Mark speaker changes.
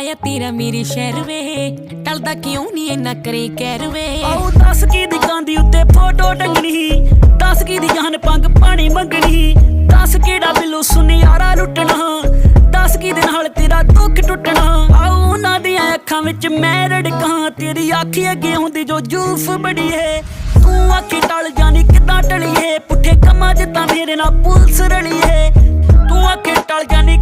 Speaker 1: ਆ ਤੇਰਾ ਮੇਰੇ ਸ਼ਹਿਰ ਵੇ, ਟਲਦਾ ਕਿਉਂ ਨੀ ਇੰਨਾ ਕਰੇ ਕਹਿਰ ਵੇ।
Speaker 2: ਆਓ 10 ਕੀ ਦੀ ਕਾਂਦੀ ਉੱਤੇ ਫੋਟੋ ਟੰਗਣੀ, 10 ਕੀ ਦੀ ਜਾਨ ਪੰਗ ਪਾਣੀ ਮੰਗਣੀ, 10 ਕਿਹੜਾ ਬਿੱਲੂ ਸੁਨਿਆਰਾ ਲੁੱਟਣਾ, 10 ਕੀ ਦੇ ਨਾਲ ਤੇਰਾ ਦੁੱਖ ਟੁੱਟਣਾ। ਆਓ ਉਹਨਾਂ ਦੀਆਂ ਅੱਖਾਂ ਵਿੱਚ ਮੈਂ ਰੜਕਾਂ, ਤੇਰੀ ਅੱਖੀ ਅੱਗੇ ਹੁੰਦੀ ਜੋ ਜੂਫ ਬੜੀ ਏ। ਤੂੰ ਆਖੀ ਟਲ ਜਾਣੀ ਕਿੱਦਾਂ ਟਲੀਏ, ਪੁੱਠੇ ਕੰਮਾਂ 'ਚ ਤਾਂ ਮੇਰੇ ਨਾਲ ਪੁਲਿਸ ਰਲੀ ਏ। ਤੂੰ ਆਖੀ ਟਲ ਜਾਣੀ